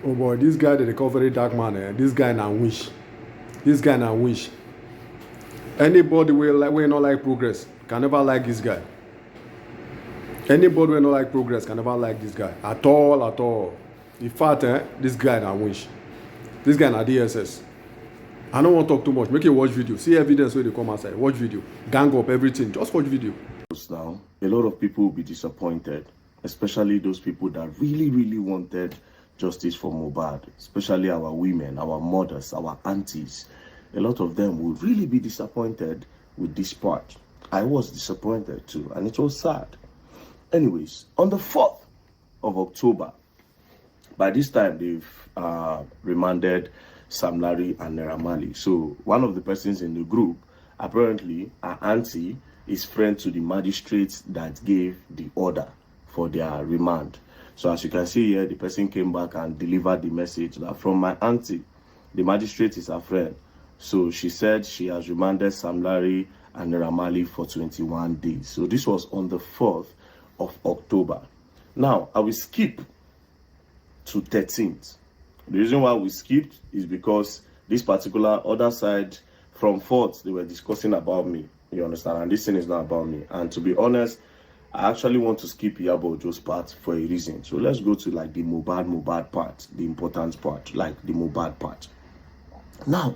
Oh boy, this guy the recovery dark man, this guy na wish. This guy na wish. Anybody will not like progress can never like this guy. Anybody will not like progress can never like this guy. At all, at all. In fact, this guy na wish. This guy na DSS. I don't want to talk too much. Make you watch video. See evidence where they come outside. Watch video. Gang up everything. Just watch video. Now, a lot of people will be disappointed, especially those people that really wanted justice for Mohbad, especially our women, our mothers, our aunties. A lot of them will really be disappointed with this part. I was disappointed too, and it was sad. Anyways, on the 4th of October, by this time they've remanded Sam Larry and Naira Marley. So one of the persons in the group, apparently our auntie, is friend to the magistrate that gave the order for their remand. So as you can see here, the person came back and delivered the message that from my auntie, the magistrate is her friend. So she said she has remanded Sam Larry and Naira Marley for 21 days. So this was on the 4th of October. Now, I will skip to 13th. The reason why we skipped is because this particular other side from 4th, they were discussing about me. You understand? And this thing is not about me. And to be honest, I actually want to skip Iyabo Ojo's part for a reason. So let's go to like the Mohbad part, the important part, like the Mohbad part. Now,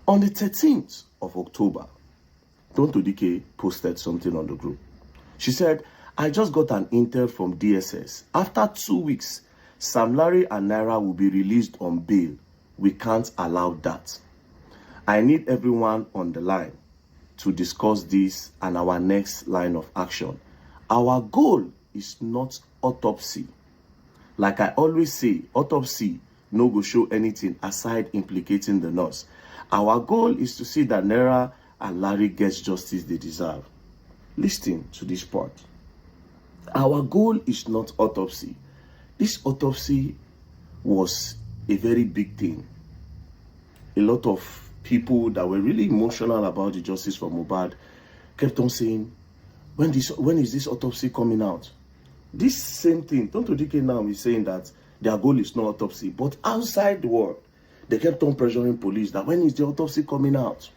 on the 13th of October, Tonto Dike posted something on the group. She said, I just got an intel from DSS. After 2 weeks, Sam Larry and Naira will be released on bail. We can't allow that. I need everyone on the line to discuss this and our next line of action. Our goal is not autopsy. Like I always say, autopsy no go show anything aside implicating the nurse. Our goal is to see that Naira and Larry gets justice they deserve. Listen to this part. Our goal is not autopsy. This autopsy was a very big thing. A lot of people that were really emotional about the justice for Mohbad kept on saying, when is this autopsy coming out? This same thing, Tonto Dike now is saying that their goal is not autopsy, but outside the world, they kept on pressuring police that when is the autopsy coming out?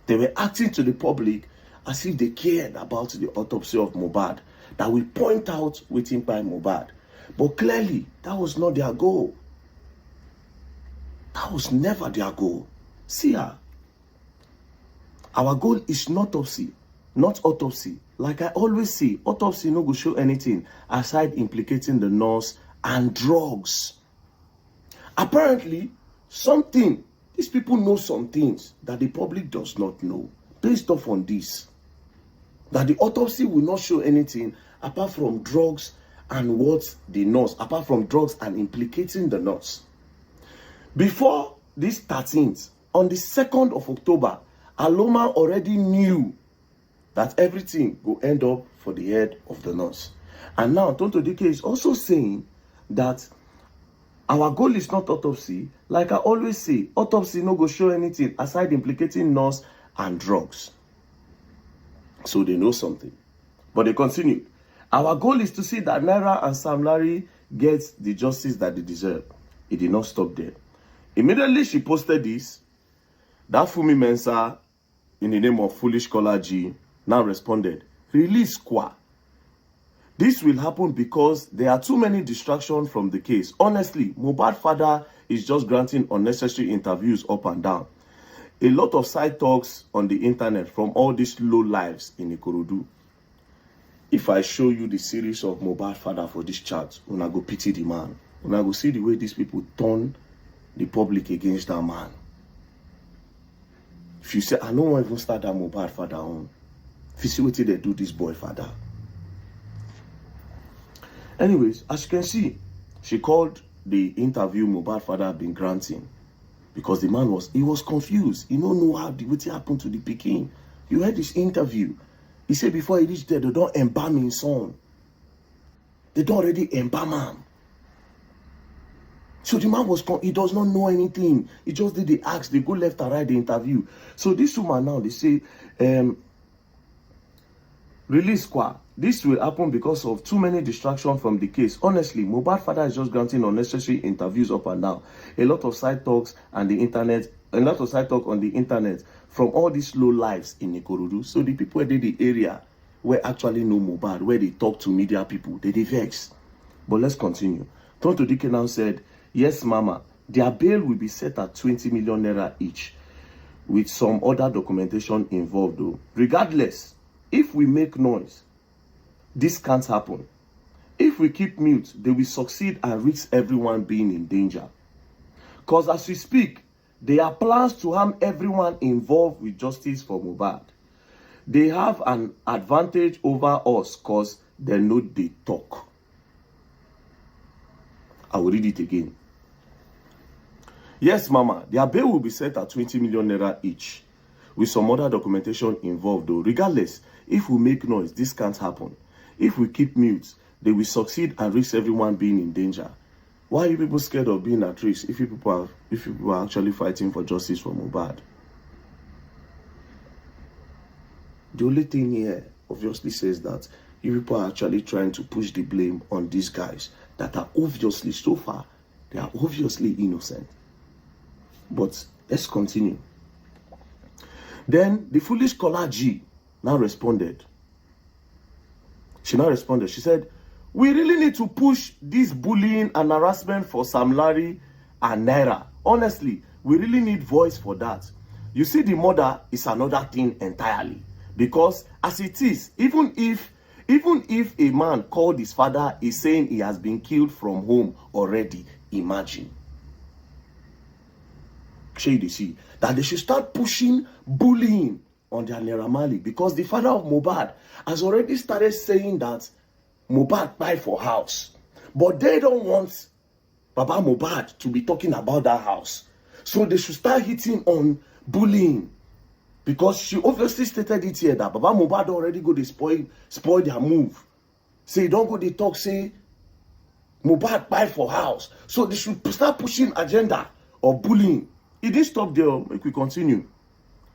They were acting to the public as if they cared about the autopsy of Mohbad, that we point out waiting by Mohbad. But clearly, that was not their goal. That was never their goal. See her. Our goal is not autopsy, not autopsy. Like I always say, autopsy no go show anything aside implicating the nurse and drugs. Apparently, these people know some things that the public does not know. Based off on this, that the autopsy will not show anything apart from drugs and what the nurse, apart from drugs and implicating the nurse. Before this 13th, on the 2nd of October, Aloma already knew that everything will end up for the head of the nurse. And now Tonto Dike is also saying that our goal is not autopsy. Like I always say, autopsy no go show anything aside implicating nurse and drugs. So they know something. But they continue. Our goal is to see that Naira and Sam Larry get the justice that they deserve. It did not stop there. Immediately she posted this, that Fumi Mensah, in the name of Foolish Caller G, now responded, release Kwa. This will happen because there are too many distractions from the case. Honestly, Mohbad father is just granting unnecessary interviews up and down. A lot of side talks on the internet from all these low lives in Ikorodu. If I show you the series of Mohbad father for this chart, una go pity the man. Una go see the way these people turn the public against that man. If you say, I don't want to even start that Mohbad father on. If you see what they do this boy father. Anyways, as you can see, she called the interview Mohbad father been granting. Because the man was confused. He don't know how what happened to the Peking. You heard this interview. He said before he reached there, they don't embalm his son. They don't already embalm him. So the man he does not know anything. He just did the ask, they go left and right the interview. So this woman now, they say, Release Kwa. This will happen because of too many distractions from the case. Honestly, Mohbad father is just granting unnecessary interviews up and down. A lot of side talks and the internet, a lot of side talk on the internet from all these low lives in Ikorodu. So the people in the area where actually know Mohbad, where they talk to media people, they vex. But let's continue. Tonto Dike now said, yes, mama, their bail will be set at 20 million naira each, with some other documentation involved though. Regardless, if we make noise, this can't happen. If we keep mute, they will succeed and risk everyone being in danger. Because as we speak, there are plans to harm everyone involved with justice for Mohbad. They have an advantage over us because they know they talk. I will read it again. Yes, mama, their bail will be set at 20 million naira each, with some other documentation involved though. Regardless, if we make noise, this can't happen. If we keep mute, they will succeed and risk everyone being in danger. Why are you people scared of being at risk if people are actually fighting for justice for Mohbad? The only thing here obviously says that you people are actually trying to push the blame on these guys that are obviously, so far, they are obviously innocent. But let's continue. Then the foolish caller G now responded. She said, we really need to push this bullying and harassment for Sam Larry and Naira. Honestly, we really need voice for that. You see, the murder is another thing entirely. Because as it is, even if a man called his father is saying he has been killed from home already, imagine. Shady see that they should start pushing bullying on their Naira Marley, because the father of Mohbad has already started saying that Mohbad buy for house, but they don't want Baba Mohbad to be talking about that house. So they should start hitting on bullying, because she obviously stated it here that Baba Mohbad already go to spoil their move. Say don't go they talk say Mohbad buy for house. So they should start pushing agenda of bullying. It didn't stop there. Make we continue.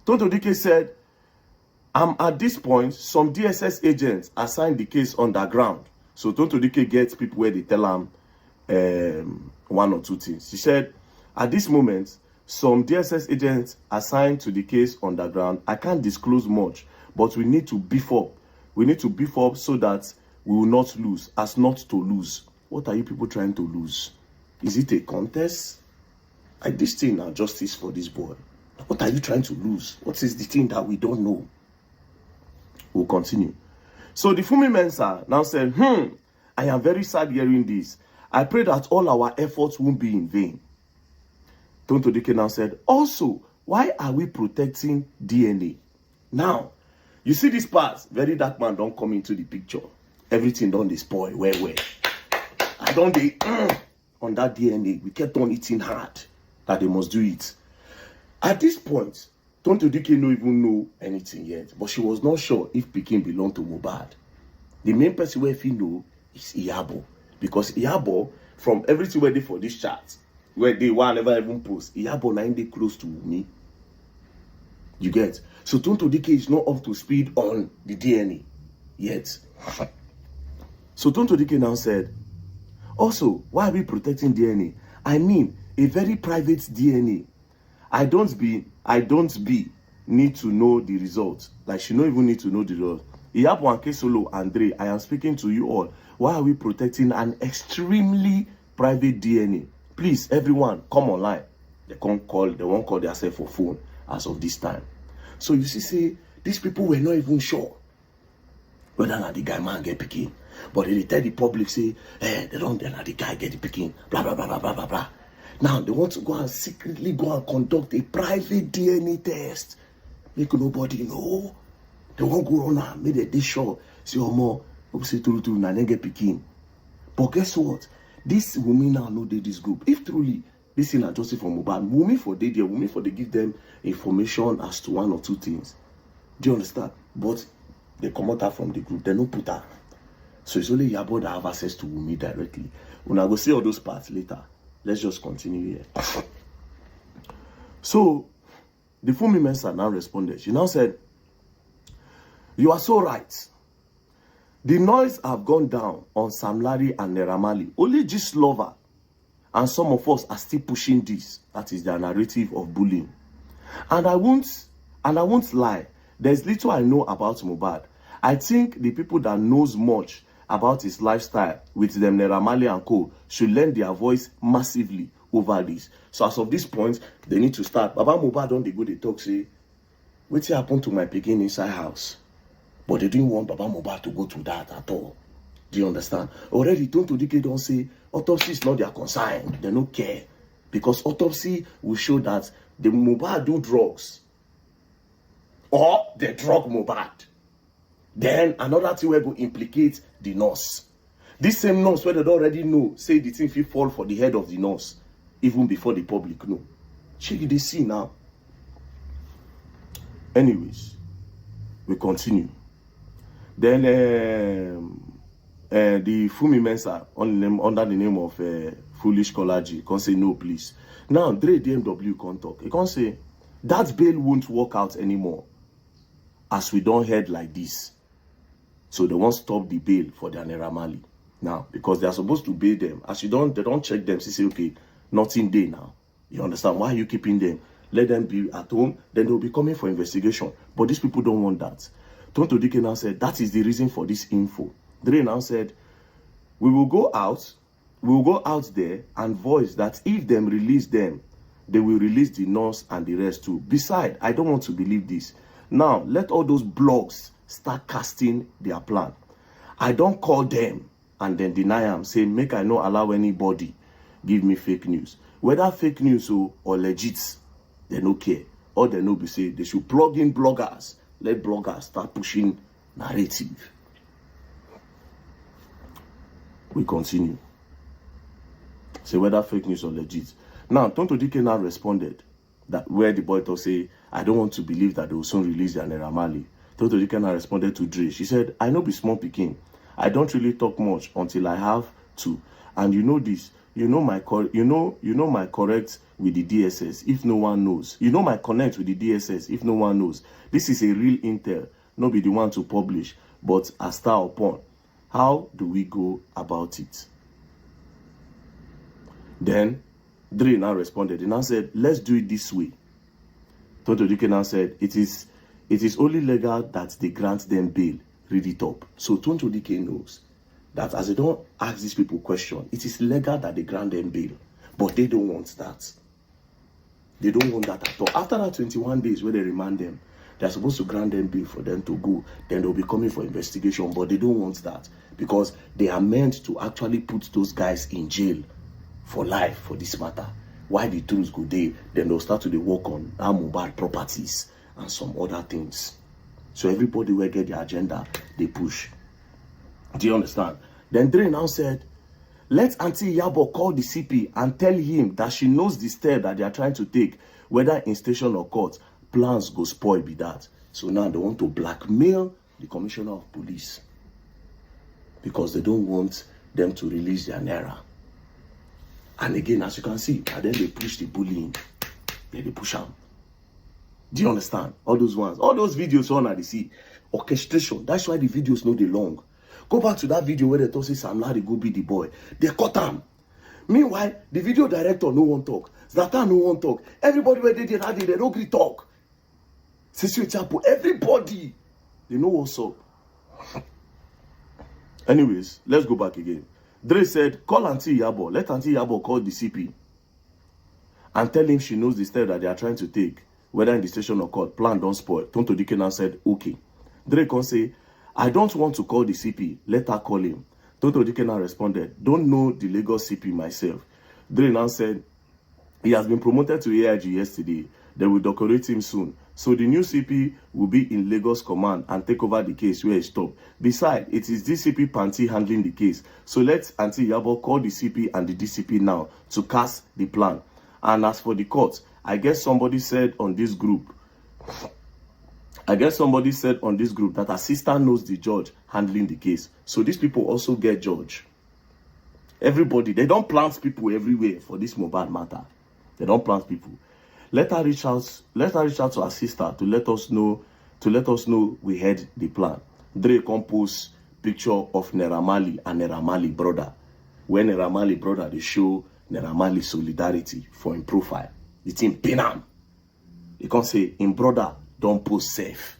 Tonto Dike said, at this point, some DSS agents assigned the case underground. So Tonto Dike gets people where they tell them one or two things. She said, at this moment, some DSS agents assigned to the case underground. I can't disclose much, but we need to beef up. We need to beef up so that we will not lose, as not to lose. What are you people trying to lose? Is it a contest? Like this thing now, justice for this boy. What are you trying to lose? What is the thing that we don't know? We'll continue. So the Fumi Mensa now said, I am very sad hearing this. I pray that all our efforts won't be in vain. Tonto Dike now said, also, why are we protecting DNA? Now, you see this part, very dark man don't come into the picture. Everything done dey spoil, where. I don't dey on that DNA. We kept on eating hard that they must do it. At this point, Tonto Dike no even know anything yet, but she was not sure if Pikin belonged to Mohbad. The main person where he know is Iyabo, because Iyabo, from everything where they for this chat, where they one never even post, Iyabo na dey close to me. You get? So Tonto Dike is not up to speed on the DNA yet. So Tonto Dike now said, also, why are we protecting DNA? I mean, a very private DNA. I don't need to know the results. Like, she don't even need to know the results. Iyabo and Kesolo, Andre, I am speaking to you all. Why are we protecting an extremely private DNA? Please, everyone, come online. They won't call themselves for phone as of this time. So you see, these people were not even sure whether or not the guy man get Pikin. But they tell the public, say, they don't let the guy get the Pikin. Blah, blah, blah, blah, blah, blah, blah. Now, they want to go and secretly go and conduct a private DNA test. Make nobody know. They won't go on and make they sure. See, more, say, to get Pikin. But guess what? This woman now know this group. If truly this is not justice for Mohbad, women for they give them information as to one or two things. Do you understand? But they come out from the group. They no put her. So it's only Iyabo that have access to Wunmi directly. When I go see all those parts later. Let's just continue here. So, the Fumi Mensa now responded. She now said, you are so right. The noise have gone down on Sam Larry and Naira Marley. Only Gist lover and some of us are still pushing this. That is their narrative of bullying. And I won't lie. There's little I know about Mohbad. I think the people that knows much about his lifestyle with them Naira Marley and co should lend their voice massively over this. So as of this point, they need to start. Baba Mohbad don't they go they talk say, what happened to my pikin inside house? But they didn't want Baba Mohbad to go through that at all. Do you understand? Already Tonto Dike don't say autopsy is not their concern. They don't care. Because autopsy will show that the Mohbad do drugs. Or they drug Mohbad. Then another thing will implicate the nurse. This same nurse where they already know, say the thing will fall for the head of the nurse. Even before the public know. Check they see now. Anyways, we continue. Then the Fumi Mensa under the name of Foolish Kolaji can say no, please. Now Dre DMW can talk. He can say that bail won't work out anymore, as we don't head like this. So they won't stop the bail for their Naira Marley now because they are supposed to bail them. As they don't check them. Say okay, nothing there now. You understand? Why are you keeping them? Let them be at home. Then they'll be coming for investigation. But these people don't want that. Tonto Dike now said that is the reason for this info. Dre now said we will go out there and voice that if them release them, they will release the nurse and the rest too. Besides, I don't want to believe this. Now let all those blogs start casting their plan. I don't call them and then deny them, say make I not allow anybody give me fake news. Whether fake news or legit, they no care. All they know be say they should plug in bloggers. Let bloggers start pushing narrative. We continue. Say whether fake news or legit. Now, Tonto Dike now responded that where the boy to say, I don't want to believe that they will soon release their Naira Marley. Tonto Dike now responded to Dre. She said, I know be small pikin. I don't really talk much until I have to. And you know this. You know my correct with the DSS if no one knows. You know my connect with the DSS if no one knows. This is a real intel, not be the one to publish, but a star upon. How do we go about it? Then Dre now responded. He now said, let's do it this way. Tonto Dike now said, it is only legal that they grant them bail. Read it up. So Tonto Dike knows that as they don't ask these people questions, it is legal that they grant them bail. But they don't want that. They don't want that at all. After that 21 days where they remand them, they're supposed to grant them bail for them to go. Then they'll be coming for investigation. But they don't want that because they are meant to actually put those guys in jail for life for this matter. Why the tools go there, then they'll start to work on Mohbad properties and some other things. So everybody will get their agenda, they push. Do you understand? Then Dre now said, let Auntie Yabo call the CP and tell him that she knows the step that they are trying to take, whether in station or court. Plans go spoil be that. So now they want to blackmail the commissioner of police because they don't want them to release their Naira. And again, as you can see, and then they push the bullying. Then they push them. Do you understand? All those ones, all those videos on at the sea, orchestration. That's why the videos no they long. Go back to that video where they talk say Sam Larry go be the boy. They cut him. Meanwhile, the video director no one talk. Zlatan no one talk. Everybody where they did they don't agree talk. Everybody, they know what's up. Anyways, let's go back again. Dre said, call Auntie Yabo. Let Auntie Yabo call the CP and tell him she knows the step that they are trying to take, whether in the station or court. Plan don't spoil. Tonto Dike now said, okay. Dre can say, I don't want to call the CP. Let her call him. Tonto Dike now responded, don't know the Lagos CP myself. Dre now said, he has been promoted to AIG yesterday. They will decorate him soon. So the new CP will be in Lagos command and take over the case where it stopped. Besides, it is DCP Panti handling the case. So let Auntie Yabo call the CP and the DCP now to cast the plan. And as for the court, I guess somebody said on this group that her sister knows the judge handling the case. So these people also get judge. Everybody, they don't plant people everywhere for this Mohbad matter. They don't plant people. Let her reach out to her sister to let us know we had the plan. Dre compose picture of Naira Marley and Naira Marley brother. When Naira Marley brother, they show Naira Marley solidarity for him profile. The thing pin am. They can't say, him brother don't post safe.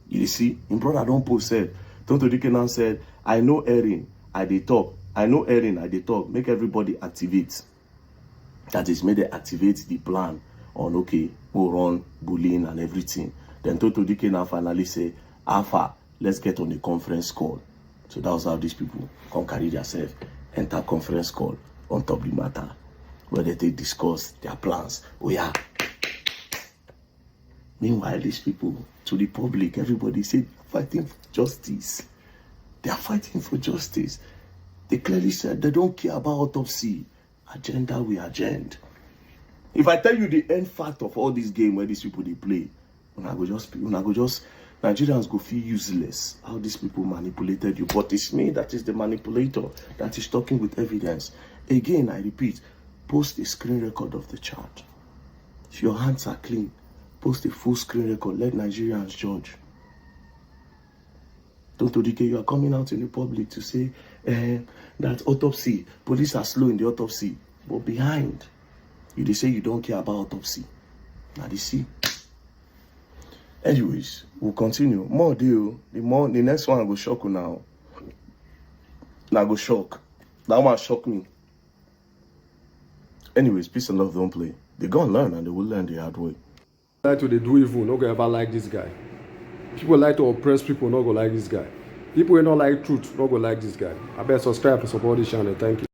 You see, him brother don't post safe. Tonto Dike now said, I know Erin, I dey talk. I know Erin, I dey talk. Make everybody activate. That is, make they activate the plan on, okay, go run, bullying and everything. Then Tonto Dike now finally say, Alpha, let's get on the conference call. So that was how these people come carry themselves, enter conference call on top the matter, where they discuss their plans. Oh yeah. Meanwhile, these people, to the public, everybody said, fighting for justice. They are fighting for justice. They clearly said they don't care about autopsy. Agenda, we agenda. If I tell you the end fact of all this game where these people they play, Nigerians go feel useless. How these people manipulated you. But it's me that is the manipulator, that is talking with evidence. Again, I repeat, post a screen record of the chat. If your hands are clean, post a full screen record. Let Nigerians judge. Tonto Dike, you are coming out in the public to say that autopsy, police are slow in the autopsy. But behind, they say you don't care about autopsy. Now they see. Anyways, we'll continue. More deal. The next one I go shock you now. Now go shock. That one shock me. Anyways, peace and love don't play. They gonna learn and they will learn the hard way. Like to they do evil, not gonna ever like this guy. People like to oppress people, not gonna like this guy. People who don't like truth, not gonna like this guy. I better subscribe to support this channel. Thank you.